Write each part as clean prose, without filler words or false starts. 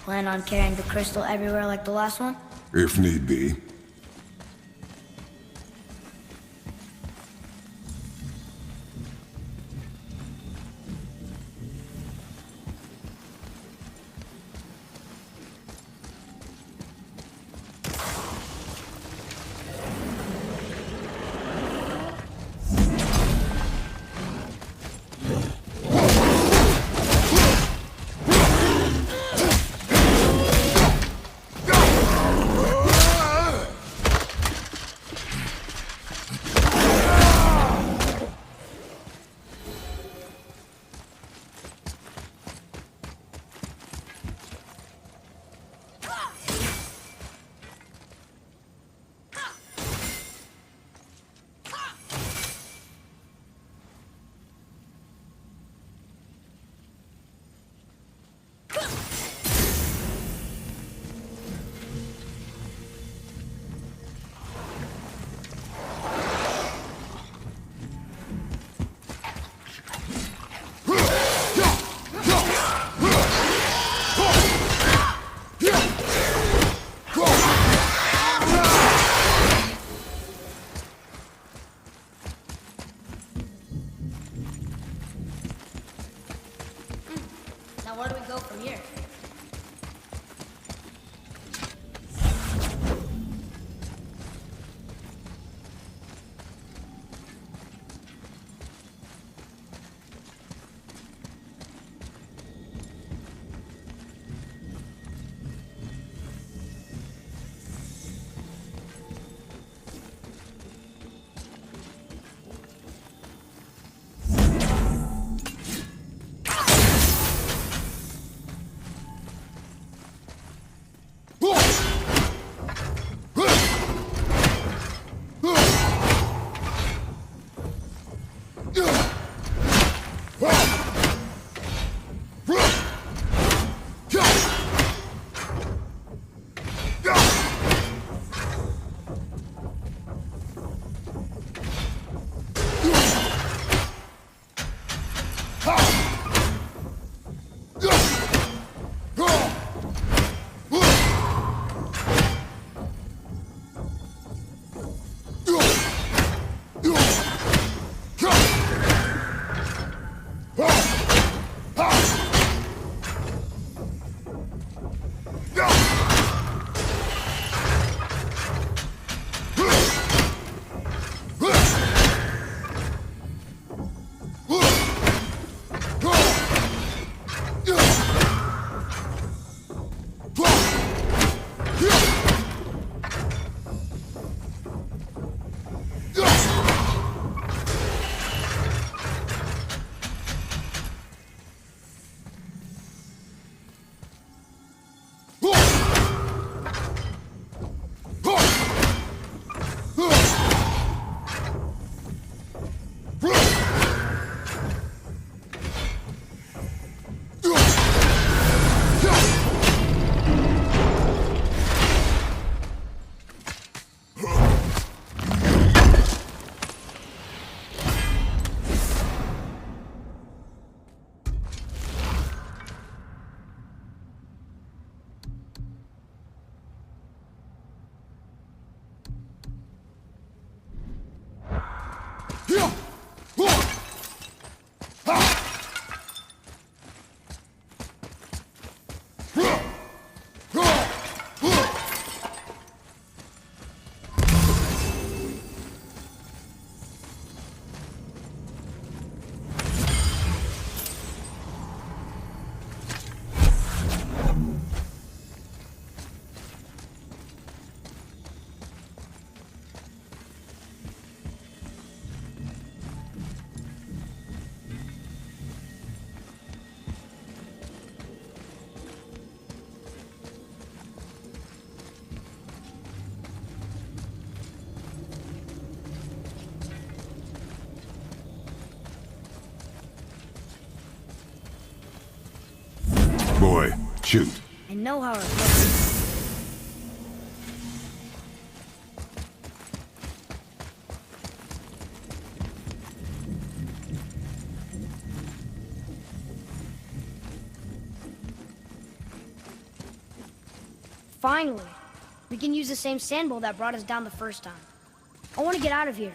Plan on carrying the crystal everywhere like the last one? If need be. Now where do we go from here? Boy, shoot. I know how it works. Finally. We can use the same sand bowl that brought us down the first time. I want to get out of here.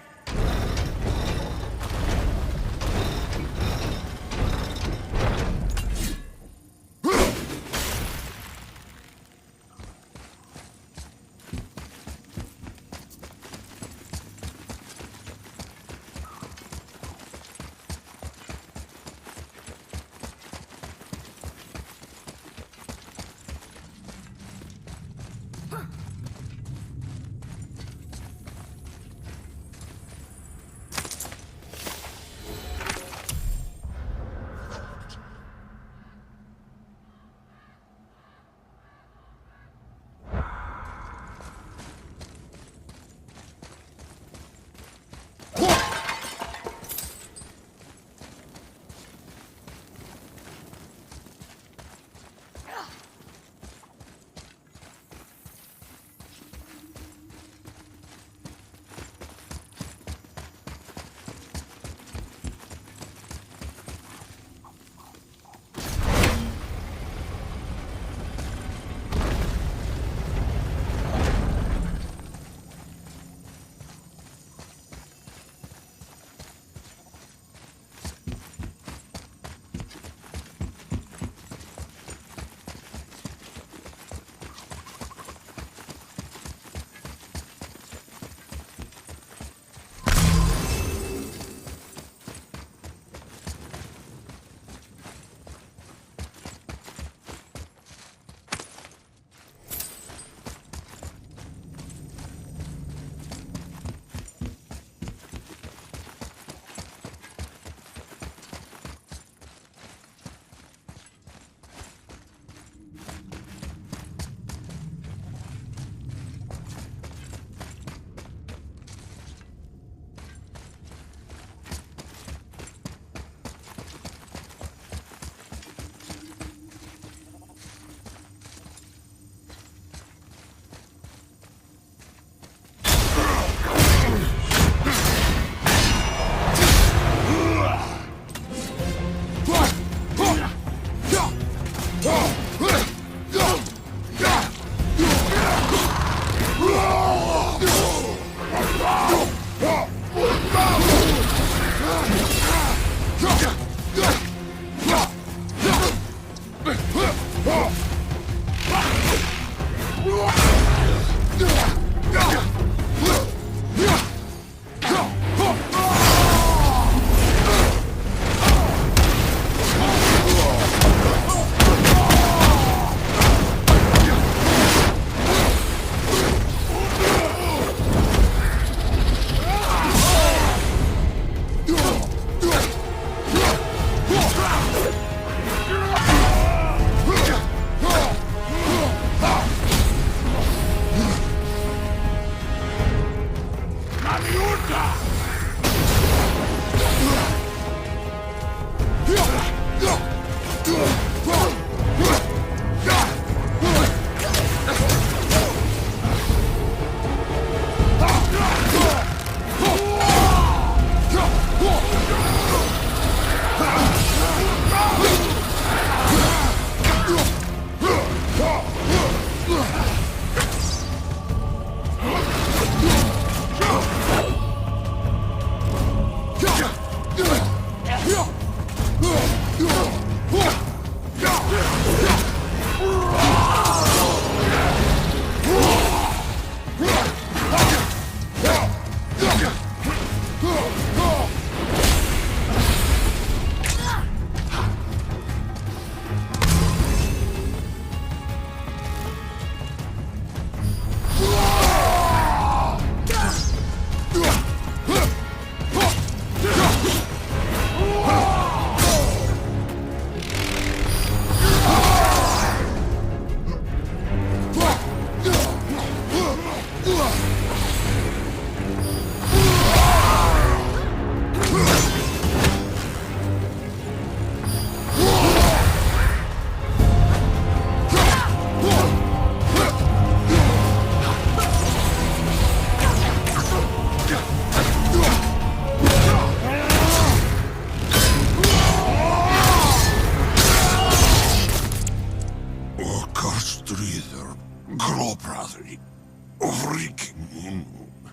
Gråbröder,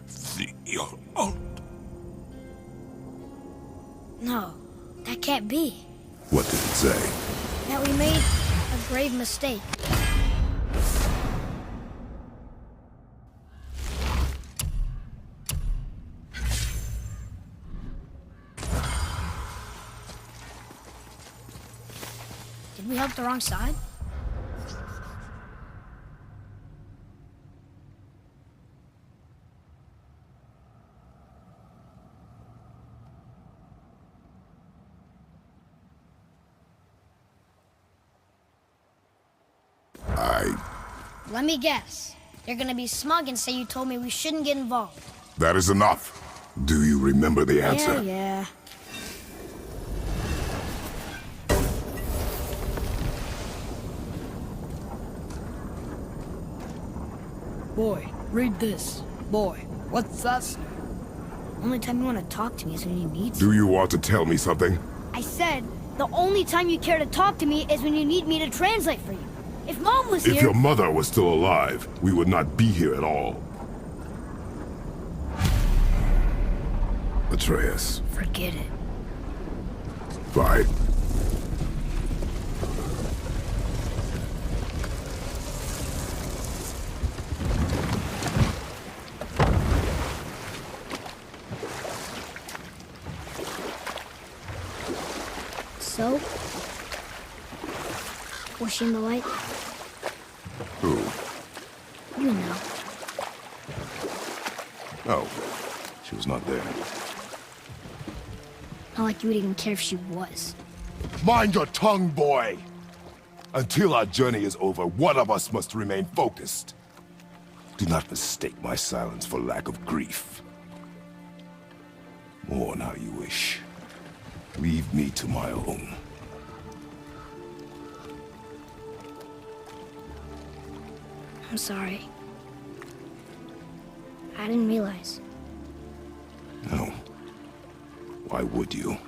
freaking out. No, that can't be. What did it say? That we made a grave mistake. Did we help the wrong side? Let me guess. You're gonna be smug and say you told me we shouldn't get involved. That is enough. Do you remember the answer? Yeah. Boy, read this. Boy, what's that? Only time you want to talk to me is when you need Do you want to tell me something? I said, the only time you care to talk to me is when you need me to translate for you. If Mom was If here... your mother was still alive, we would not be here at all. Atreus. Forget it. Fine. So? Was she in the light? Who? You know. No. She was not there. Not like you would even care if she was. Mind your tongue, boy! Until our journey is over, one of us must remain focused. Do not mistake my silence for lack of grief. Mourn how you wish. Leave me to my own. I'm sorry. I didn't realize. No. Why would you? You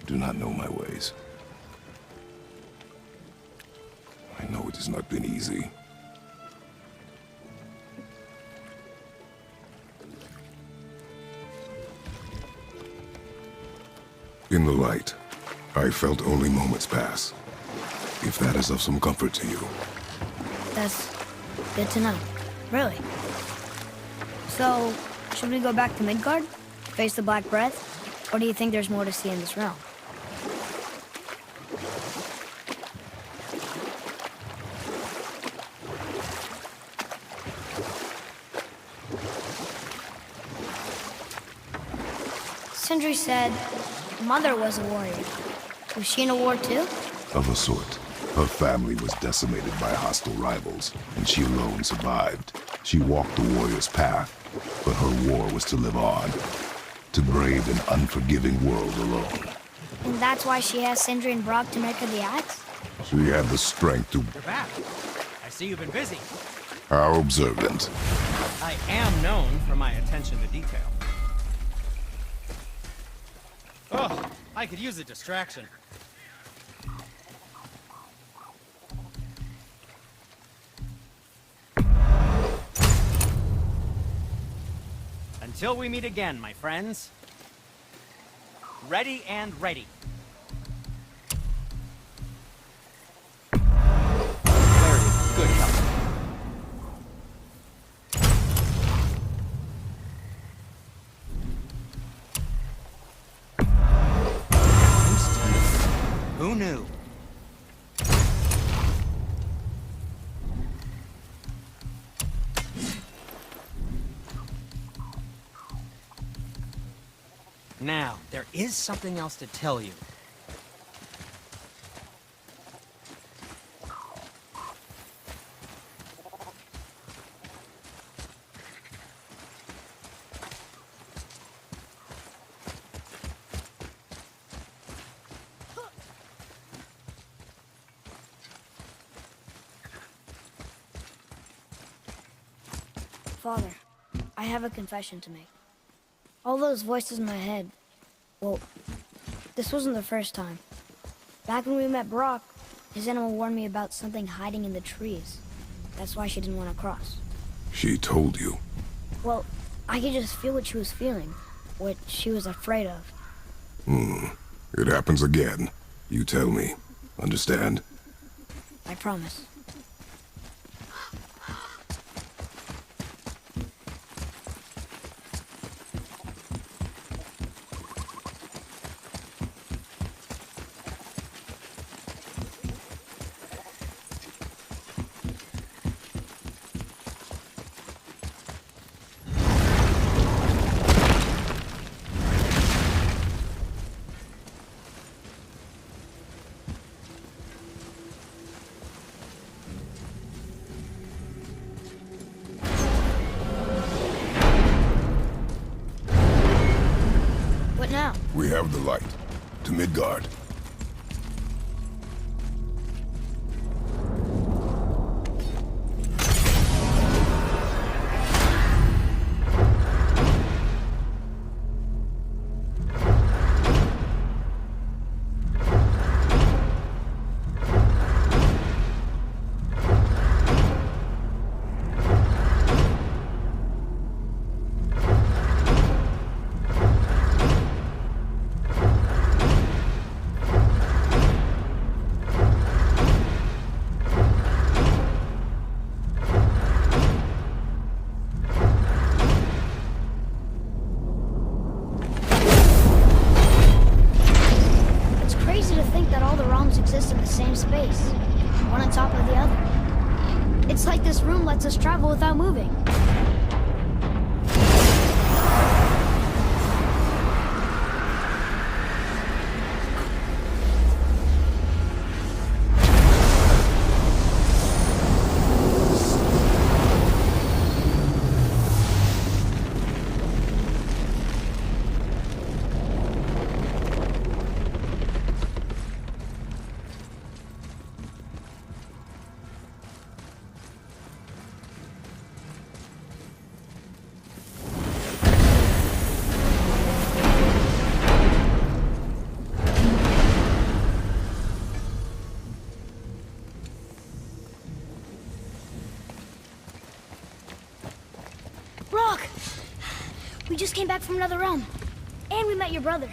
do not know my ways. I know it has not been easy. In the light, I felt only moments pass. If that is of some comfort to you. That's good to know. Really. So, should we go back to Midgard? Face the Black Breath? Or do you think there's more to see in this realm? Sindri said Mother was a warrior. Was she in a war too? Of a sort. Her family was decimated by hostile rivals, and she alone survived. She walked the warrior's path, but her war was to live on. To brave an unforgiving world alone. And that's why she asked Sindri and Brock to make her the axe? She had the strength to... You're back. I see you've been busy. How observant. I am known for my attention to detail. Oh, I could use a distraction. Until we meet again, my friends. Ready and ready. Clarity, good health. Who knew? Now, there is something else to tell you. Father, I have a confession to make. All those voices in my head, well, this wasn't the first time. Back when we met Brock, His animal warned me about something hiding in the trees. That's why she didn't want to cross. She told you. Well, I could just feel what she was feeling, what she was afraid of. It happens again. You tell me. Understand? I promise. What now? We have the light. To Midgard. It's crazy to think that all the realms exist in the same space, one on top of the other. It's like this room lets us travel without moving. Rock! We just came back from another realm. And we met your brother.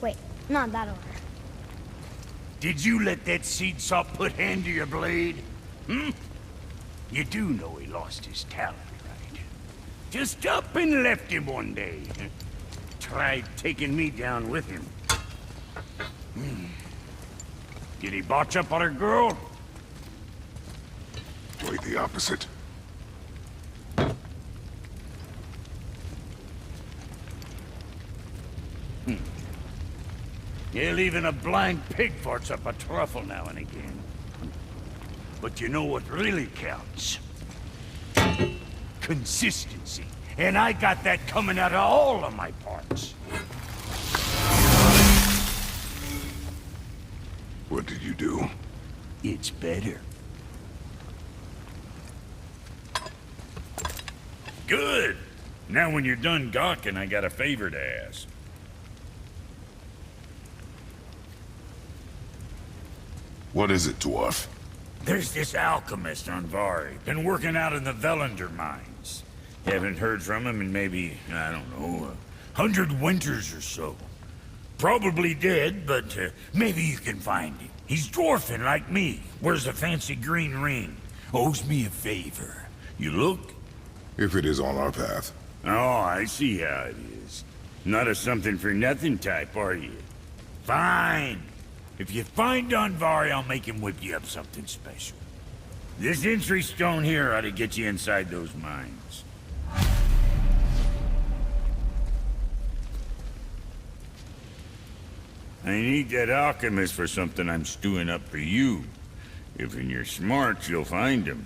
Wait, not in that order. Did you let that seed salt put hand to your blade? Hmm? You do know he lost his talent, right? Just up and left him one day. Tried taking me down with him. Did he botch up on a girl? Quite the opposite. Yeah, even a blind pig farts up a truffle now and again. But you know what really counts? Consistency. And I got that coming out of all of my parts. What did you do? It's better. Good! Now when you're done gawking, I got a favor to ask. What is it, dwarf? There's this alchemist on Vari, been working out in the Velander mines. Haven't heard from him in maybe, I don't know, 100 winters or so. Probably dead, but maybe you can find him. He's dwarfing like me, wears a fancy green ring, owes me a favor. You look? If it is on our path. Oh, I see how it is. Not a something-for-nothing type, are you? Fine. If you find Donvari, I'll make him whip you up something special. This entry stone here ought to get you inside those mines. I need that alchemist for something I'm stewing up for you. If you're smart, you'll find him.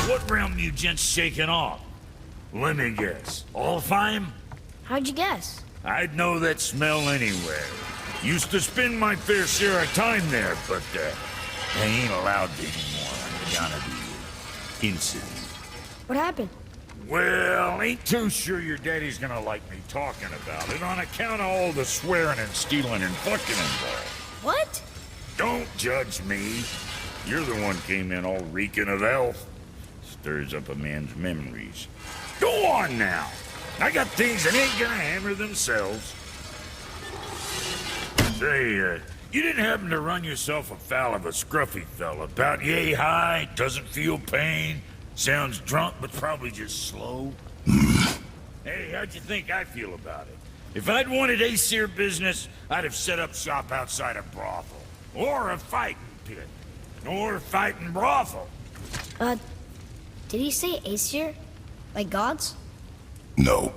What realm you gents shaking off? Let me guess. Alfheim? How'd you guess? I'd know that smell anywhere. Used to spend my fair share of time there, but I ain't allowed anymore. I'm gonna be incident. What happened? Well, ain't too sure your daddy's gonna like me talking about it on account of all the swearing and stealing and fucking involved. What? Don't judge me. You're the one came in all reeking of elf. Stirs up a man's memories. Go on now. I got things that ain't gonna hammer themselves. Say, you didn't happen to run yourself afoul of a scruffy fella about yay high, doesn't feel pain, sounds drunk but probably just slow? Hey, how'd you think I feel about it? If I'd wanted Aesir business, I'd have set up shop outside a brothel. Or a fighting pit. Or a fighting brothel. Did he say Aesir? Like gods? No.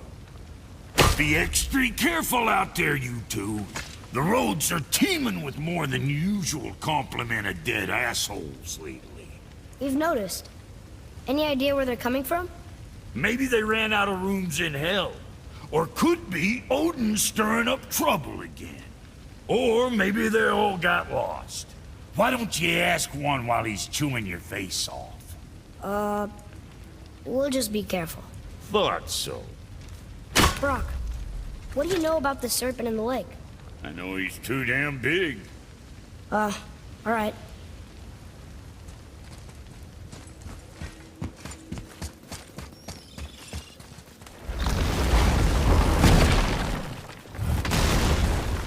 Be extra careful out there, you two. The roads are teeming with more than usual complement of dead assholes lately. We've noticed. Any idea where they're coming from? Maybe they ran out of rooms in hell. Or could be Odin stirring up trouble again. Or maybe they all got lost. Why don't you ask one while he's chewing your face off? We'll just be careful. Thought so. Brock, what do you know about the serpent in the lake? I know he's too damn big. All right.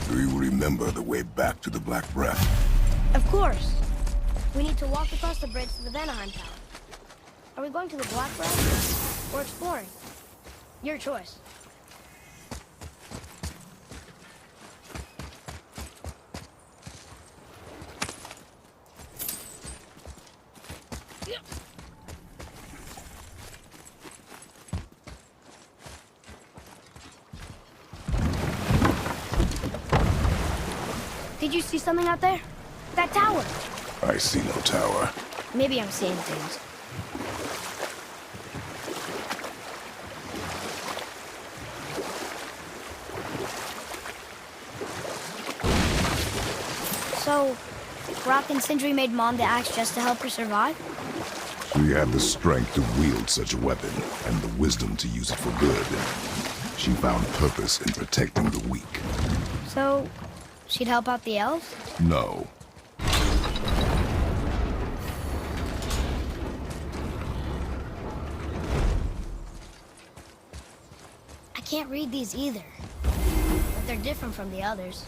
Do you remember the way back to the Black Breath? Of course. We need to walk across the bridge to the Vanaheim Tower. Are we going to the Black Breath or exploring? Your choice. Did you see something out there? That tower! I see no tower. Maybe I'm seeing things. So, Rock and Sindri made Mom the axe just to help her survive? She had the strength to wield such a weapon, and the wisdom to use it for good. She found purpose in protecting the weak. So, she'd help out the elves? No. I can't read these either. But they're different from the others.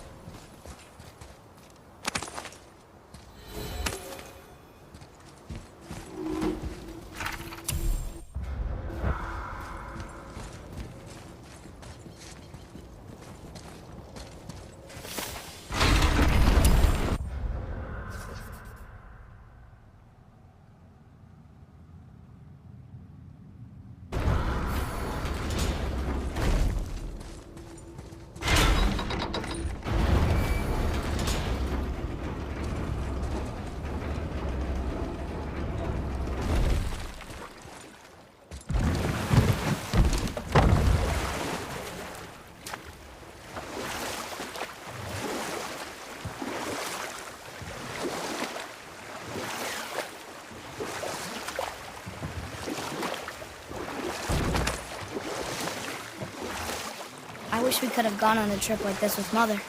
I wish we could have gone on a trip like this with Mother.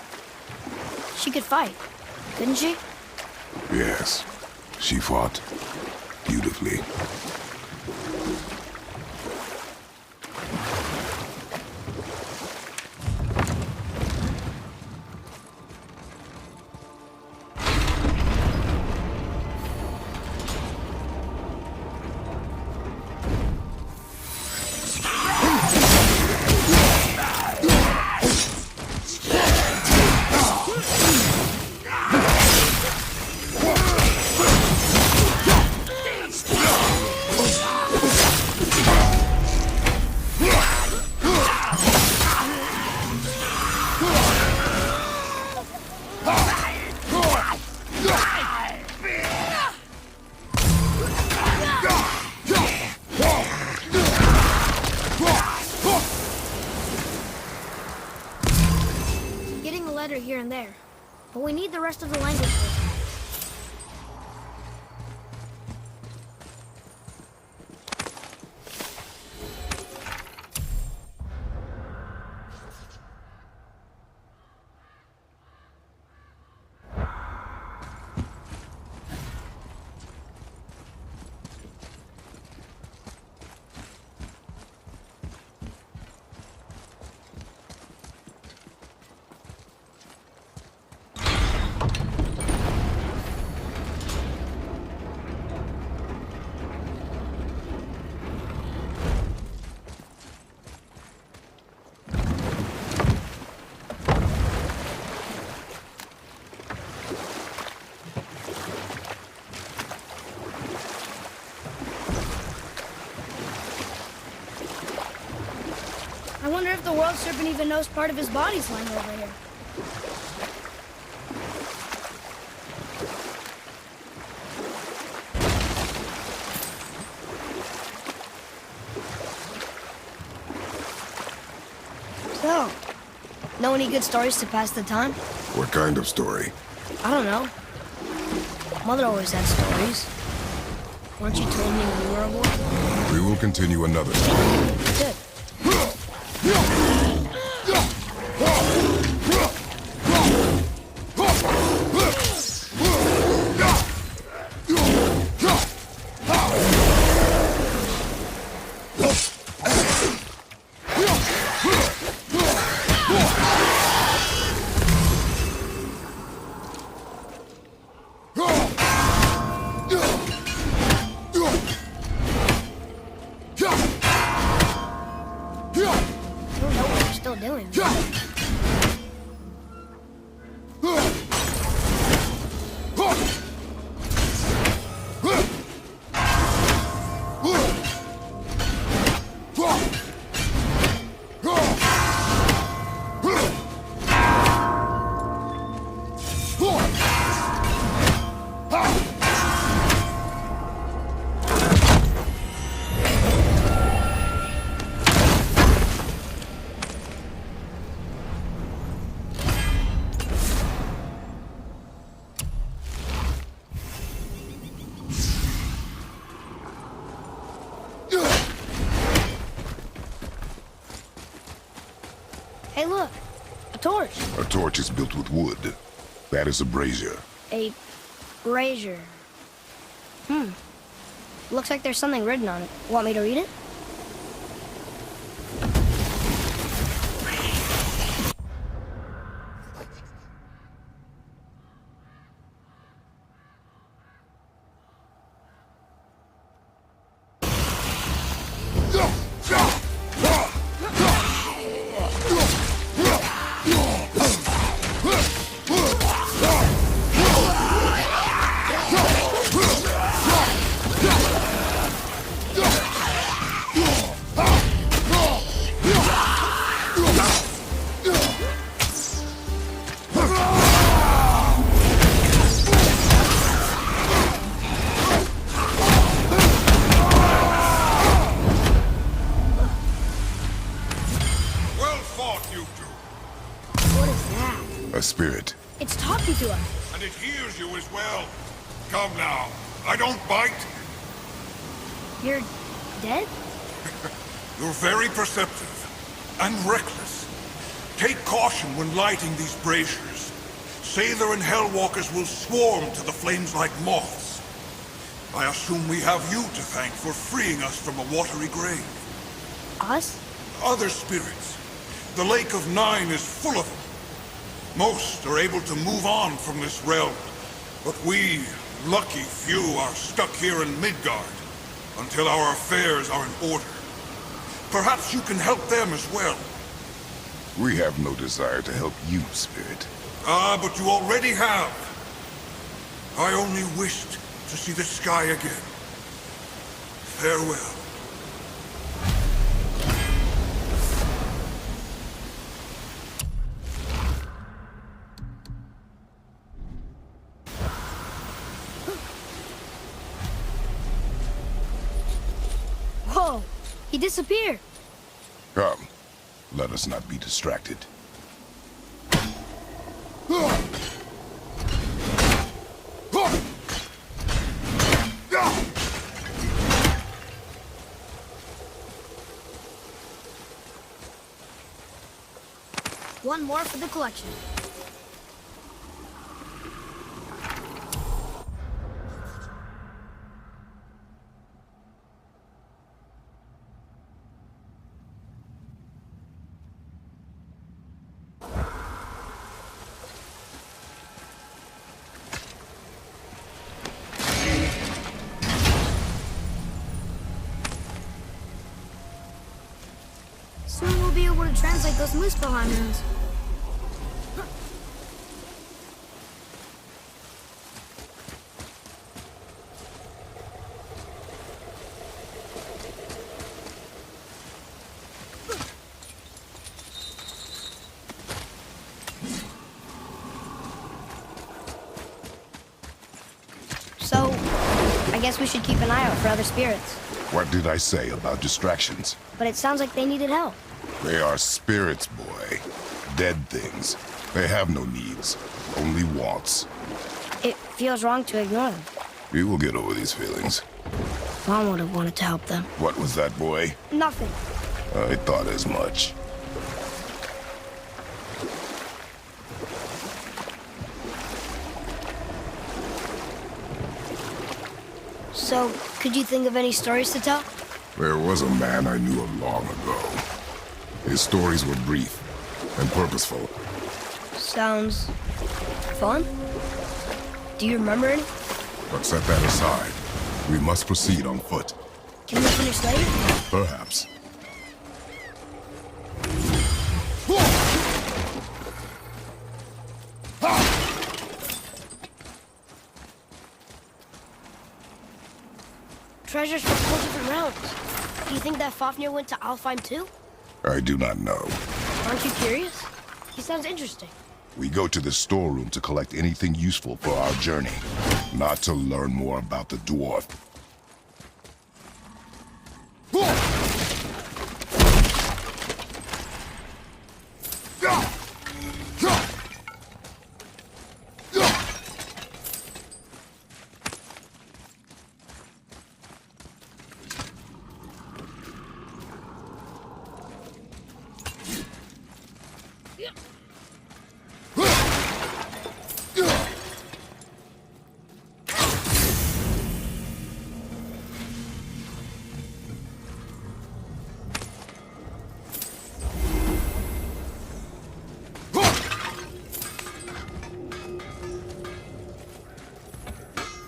She could fight, couldn't she? Yes. She fought beautifully. Getting a letter here and there. But we need the rest of the language. I wonder if the world serpent even knows part of his body's lying over here. So, know any good stories to pass the time? What kind of story? I don't know. Mother always had stories. Weren't you told me when you were a boy? We will continue another time. Good. I don't know what you're still doing. Hey, look. A torch. A torch is built with wood. That is a brazier. A brazier. Looks like there's something written on it. Want me to read it? What is that? A spirit. It's talking to us. And it hears you as well. Come now. I don't bite. You're dead? You're very perceptive and reckless. Take caution when lighting these braziers. Sailor and Hellwalkers will swarm to the flames like moths. I assume we have you to thank for freeing us from a watery grave. Us? Other spirits. The Lake of Nine is full of them. Most are able to move on from this realm, but we, lucky few, are stuck here in Midgard until our affairs are in order. Perhaps you can help them as well. We have no desire to help you, spirit. Ah, but you already have. I only wished to see the sky again. Farewell. Whoa! He disappeared. Come, let us not be distracted. One more for the collection. Soon we'll be able to translate those Muspelheim runes. guess we should keep an eye out for other spirits. What did I say about distractions? But it sounds like they needed help. They are spirits, boy. Dead things. They have no needs, only wants. It feels wrong to ignore them. We will get over these feelings. Mom would have wanted to help them. What was that, boy? Nothing. I thought as much. So, could you think of any stories to tell? There was a man I knew of long ago. His stories were brief and purposeful. Sounds fun. Do you remember any? But set that aside. We must proceed on foot. Can we finish later? Perhaps. Treasures from 4 different realms. Do you think that Fafnir went to Alfheim too? I do not know. Aren't you curious? He sounds interesting. We go to the storeroom to collect anything useful for our journey, not to learn more about the dwarf.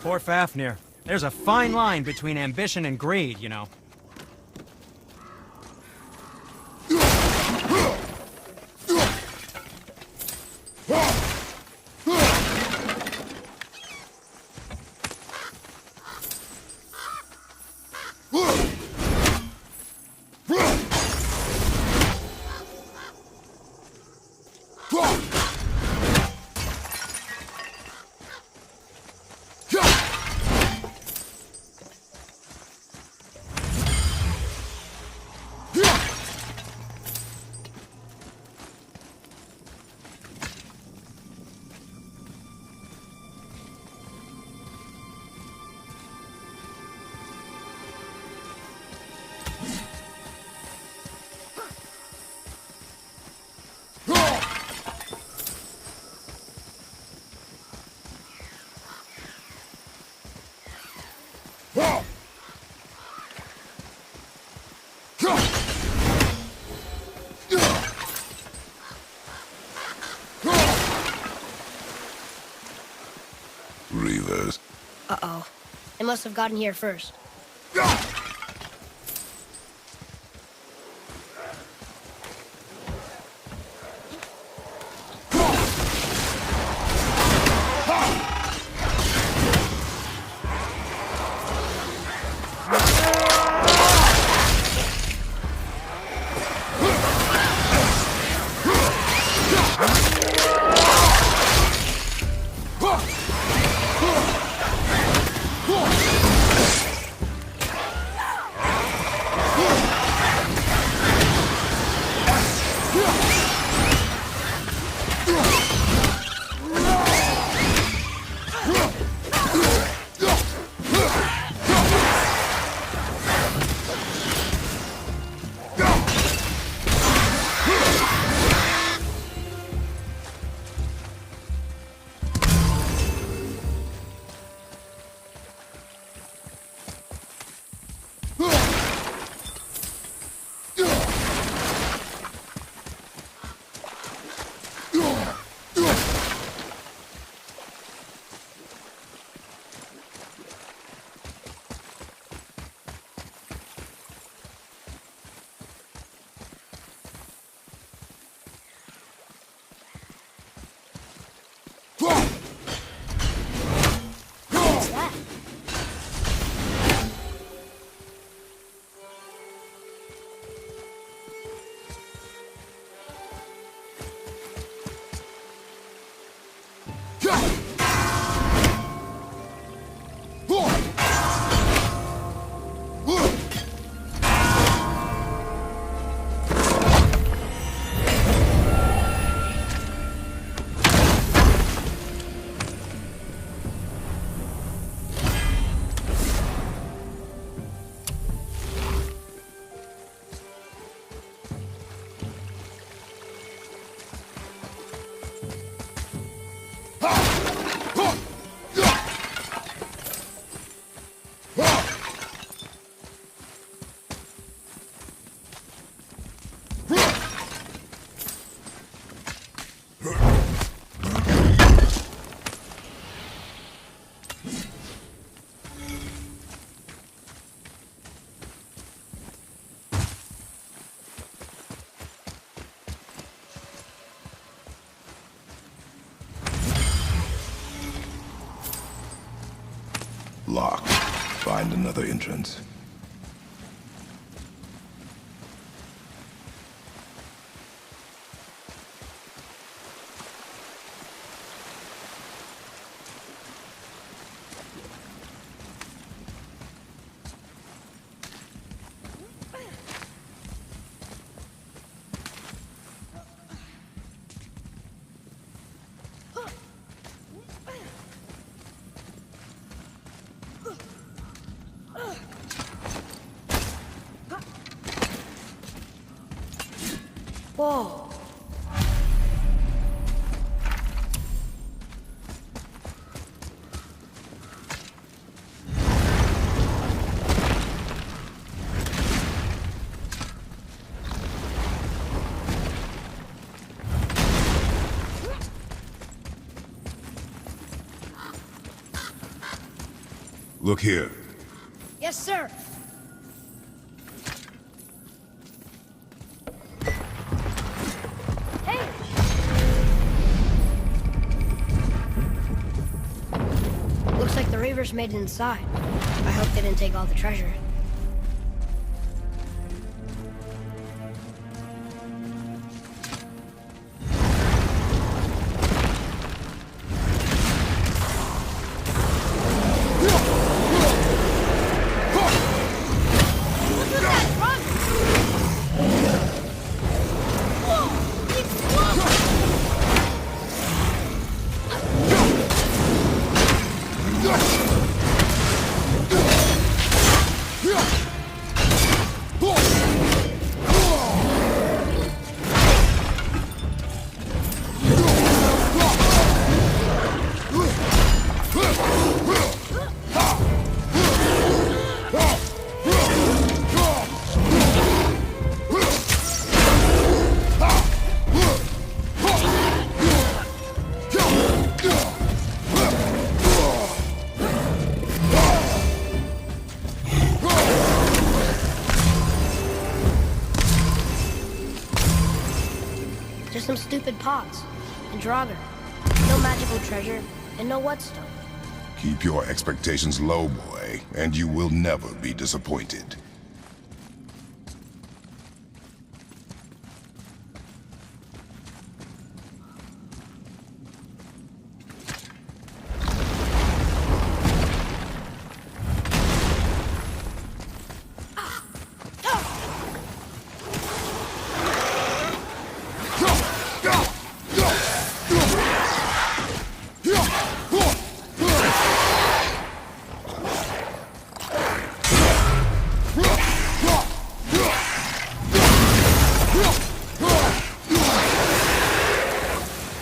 Poor Fafnir. There's a fine line between ambition and greed, you know. Reavers. Uh-oh. They must have gotten here first. locked. Find another entrance. Whoa. Look here. Yes, sir. Hey! Looks like the Reavers made it inside. I hope they didn't take all the treasure. Just some stupid pots and Draugr. No magical treasure and no whetstone. Keep your expectations low, boy, and you will never be disappointed.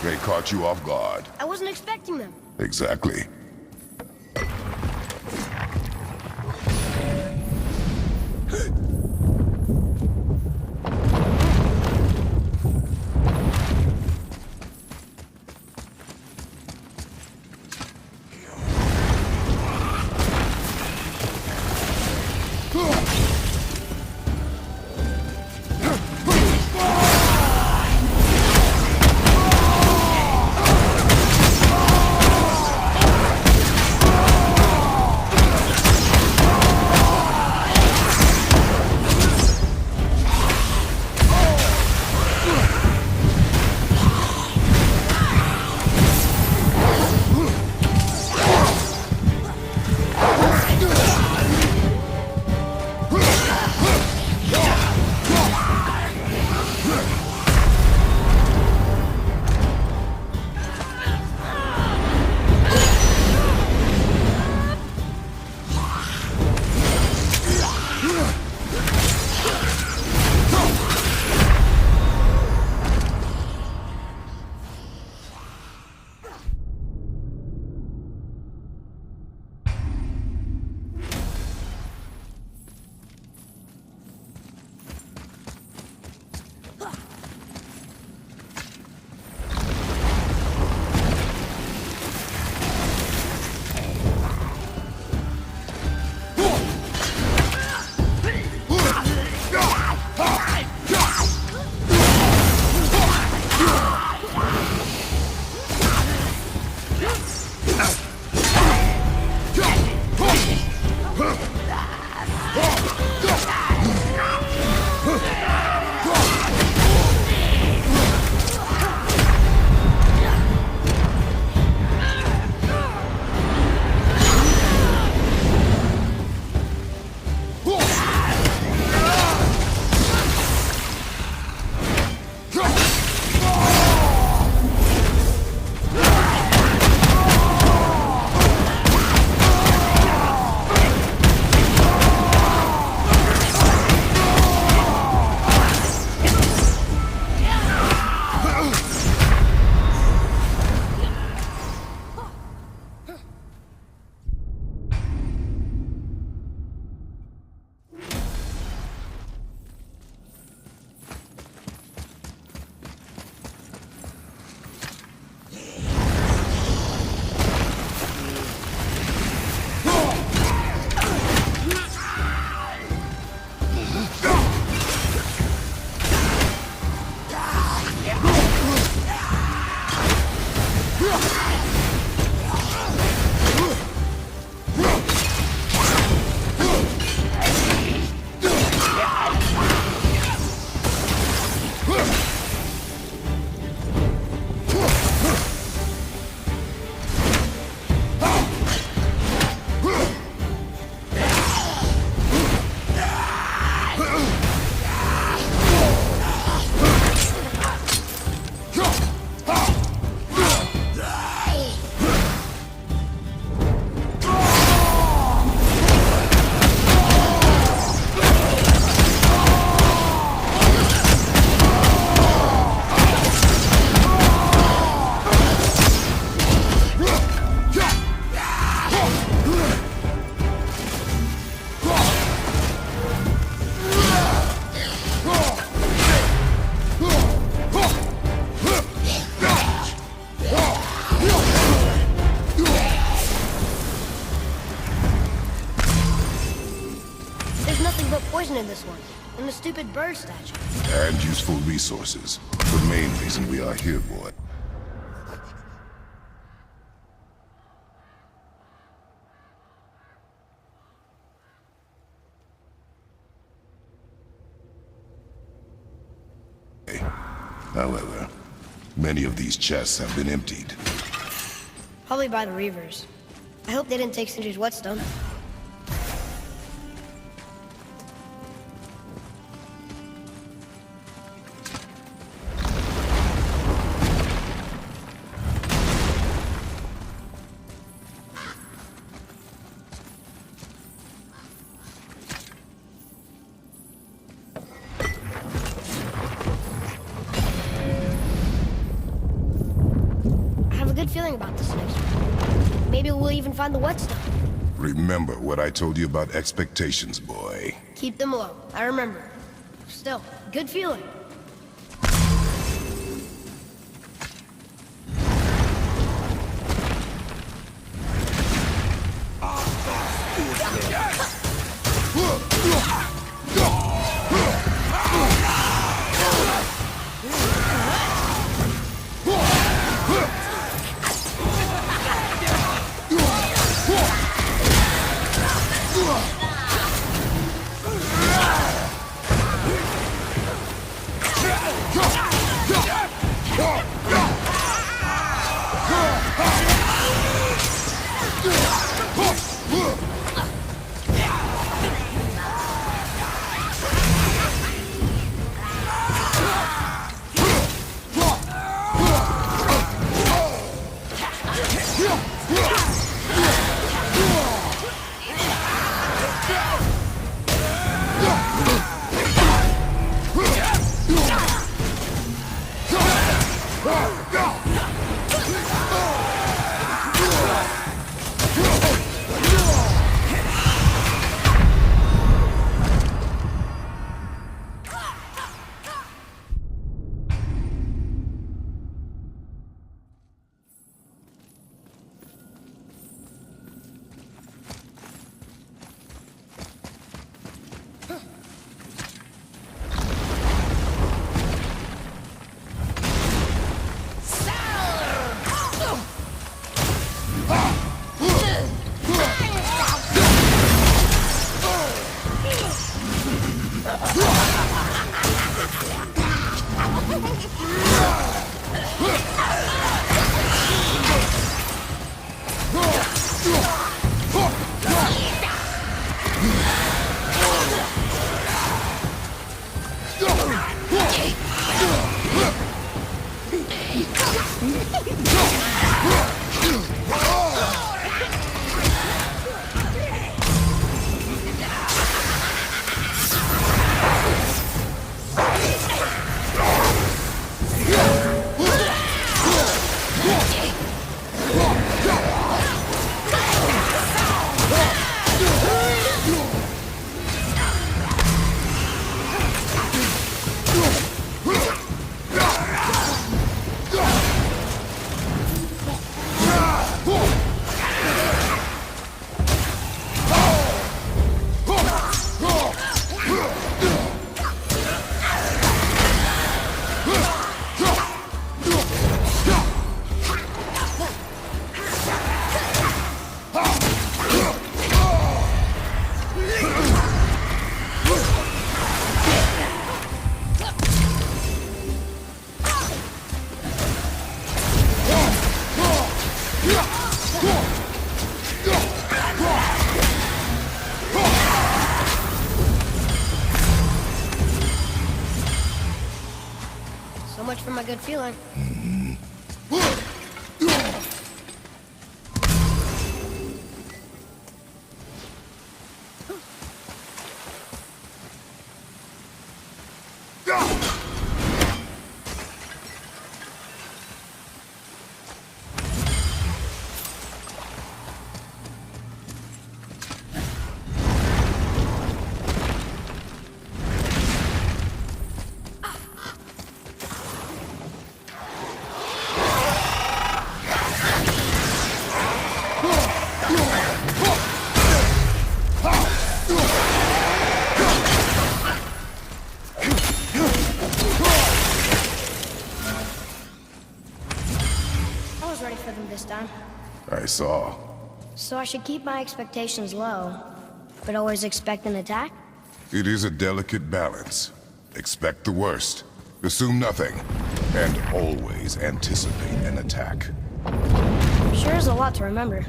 They caught you off guard. I wasn't expecting them. Exactly. stupid bird statue. And useful resources. The main reason we are here, boy. However, many of these chests have been emptied. Probably by the Reavers. I hope they didn't take Sindri's whetstone. Good feeling about this next one. Maybe we'll even find the whetstone. Remember what I told you about expectations, boy. Keep them low. I remember. Still, good feeling. So much for my good feeling. of him this time. I saw. So I should keep my expectations low, but always expect an attack? It is a delicate balance. Expect the worst, assume nothing, and always anticipate an attack. Sure is a lot to remember.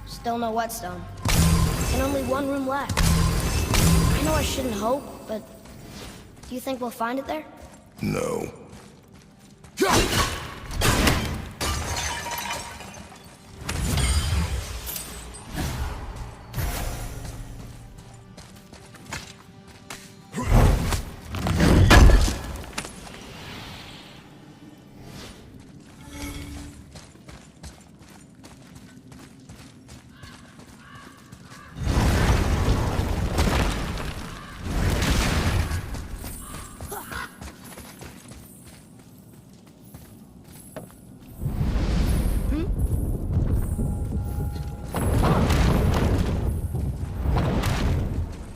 Still no whetstone. And only one room left. I know I shouldn't hope, but do you think we'll find it there? No.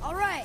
All right.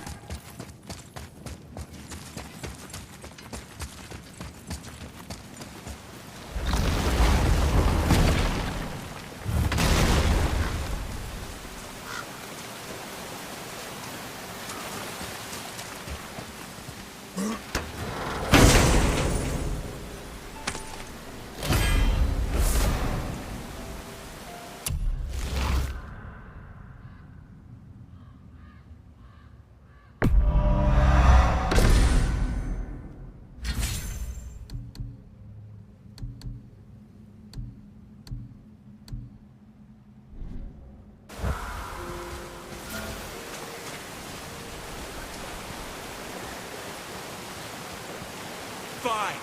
Fine.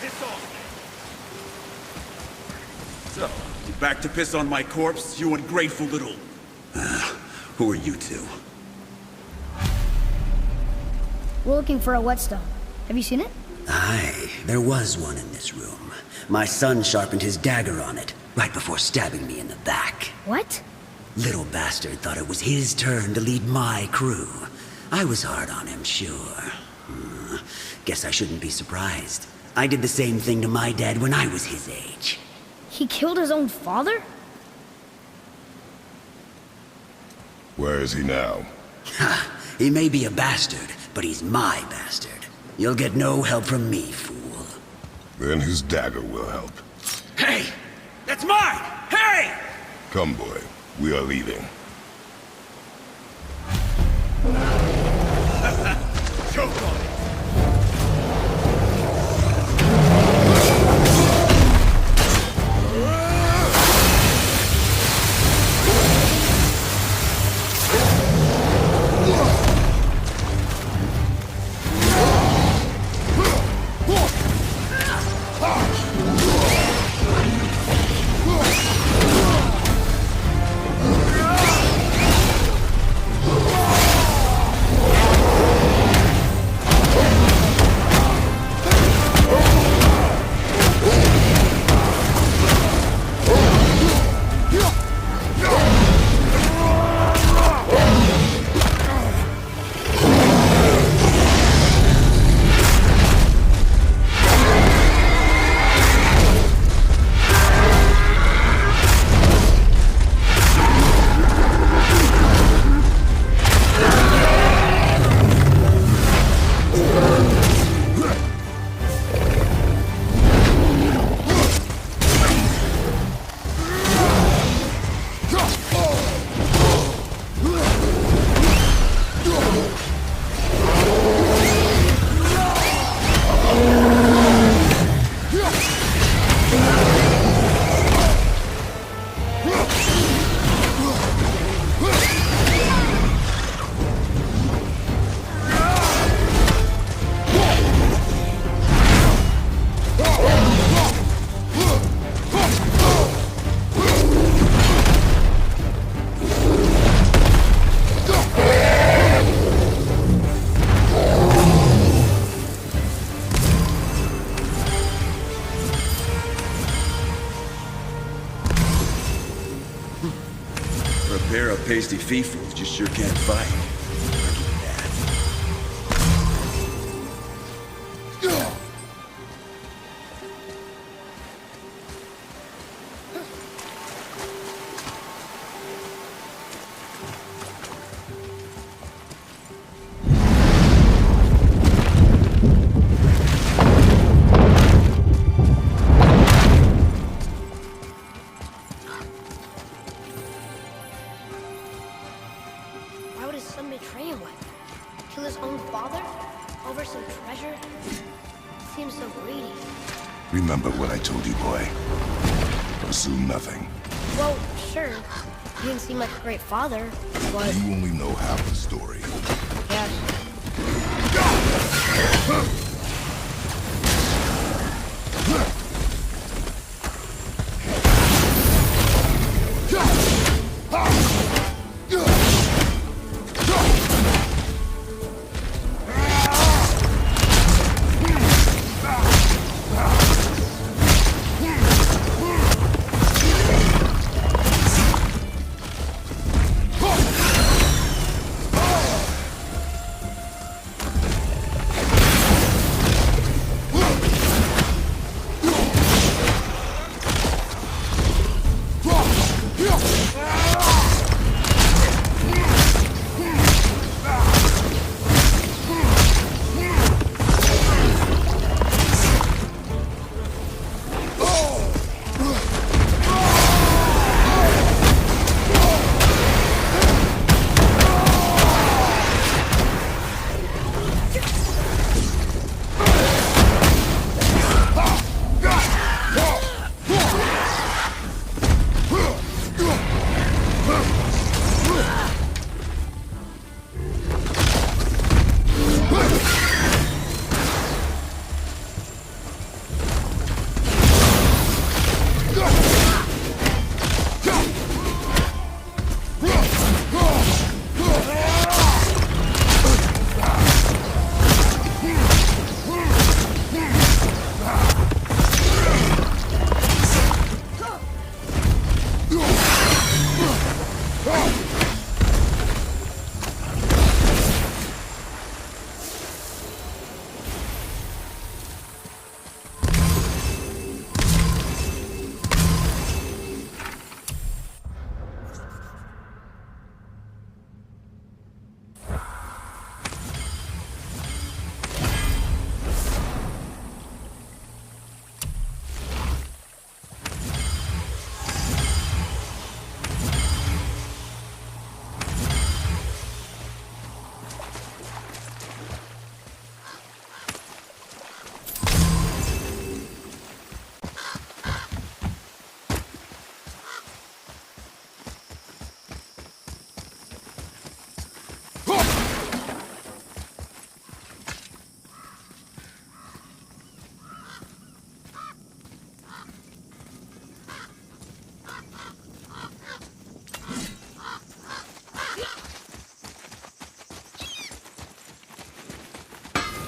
Piss off. So, you back to piss on my corpse, you ungrateful little... who are you two? We're looking for a whetstone. Have you seen it? Aye, there was one in this room. My son sharpened his dagger on it, right before stabbing me in the back. What? Little bastard thought it was his turn to lead my crew. I was hard on him, sure. Guess I shouldn't be surprised. I did the same thing to my dad when I was his age. He killed his own father? Where is he now? Ha! He may be a bastard, but he's my bastard. You'll get no help from me, fool. Then his dagger will help. Hey! That's mine! Hey! Come, boy. We are leaving. Choke on it! pasty fiefos just sure can't fight. I'll give you that. Why would his son betray him like that? Kill his own father? Over some treasure? Seems so greedy. Remember what I told you, boy. Assume nothing. Well, sure. He didn't seem like a great father, but... You only know half the story. Yeah.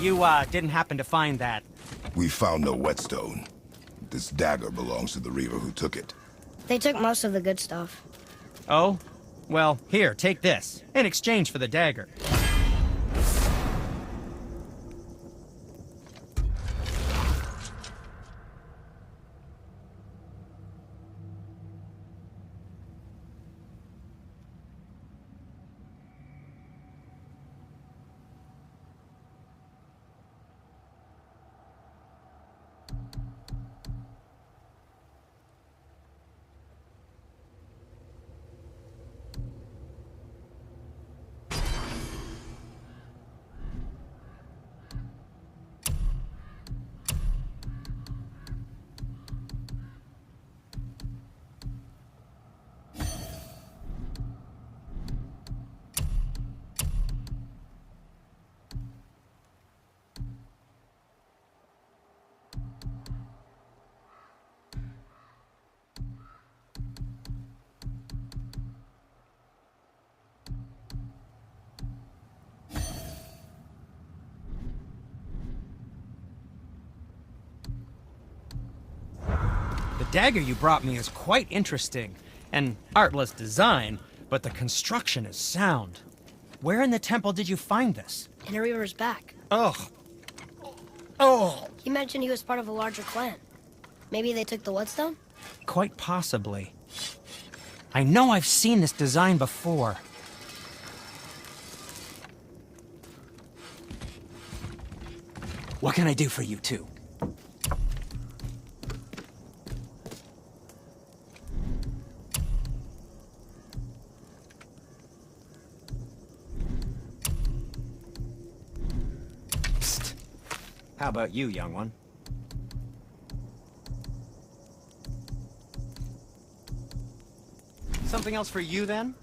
You, didn't happen to find that. We found no whetstone. This dagger belongs to the Reaver who took it. They took most of the good stuff. Oh? Well, here, take this. In exchange for the dagger. The dagger you brought me is quite interesting. An artless design, But the construction is sound. Where in the temple did you find this? In a river's back. Ugh. Oh. He mentioned he was part of a larger clan. Maybe they took the Whetstone? Quite possibly. I know I've seen this design before. What can I do for you two? Psst. How about you, young one? Something else for you, then?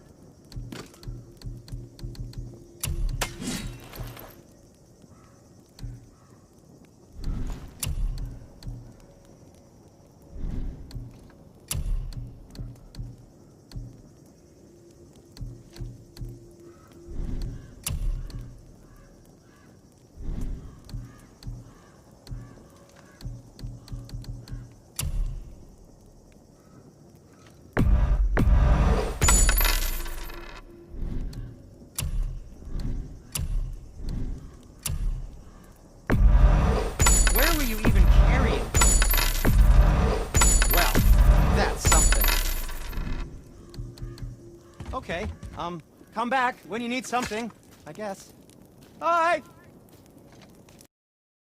Okay, come back when you need something, I guess. Bye!